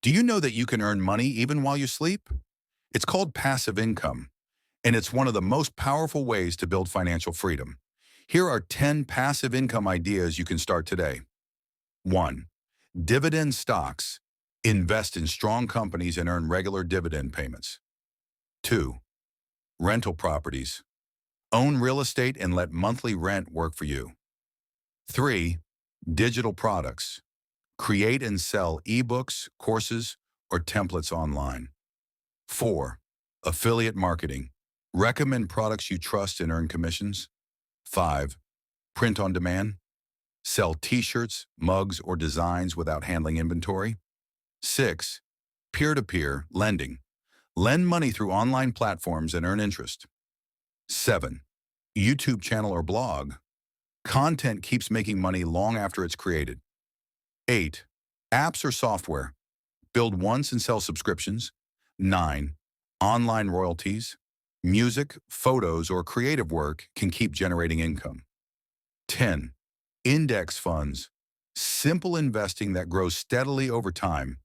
Do you know that you can earn money even while you sleep? It's called passive income, and it's one of the most powerful ways to build financial freedom. Here are 10 passive income ideas you can start today. 1. Dividend stocks. Invest in strong companies and earn regular dividend payments. 2. Rental properties. Own real estate and let monthly rent work for you. 3. Digital products. Create and sell eBooks, courses, or templates online. 4. Affiliate marketing. Recommend products you trust and earn commissions. 5. Print on demand. Sell t-shirts, mugs, or designs without handling inventory. 6. Peer-to-peer lending. Lend money through online platforms and earn interest. 7. YouTube channel or blog. Content keeps making money long after it's created. 8. Apps or software. Build once and sell subscriptions. 9. Online royalties. Music, photos, or creative work can keep generating income. 10. Index funds. Simple investing that grows steadily over time.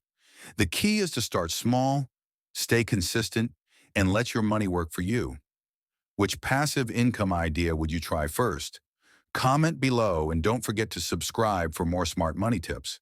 The key is to start small, stay consistent, and let your money work for you. Which passive income idea would you try first? Comment below and don't forget to subscribe for more smart money tips.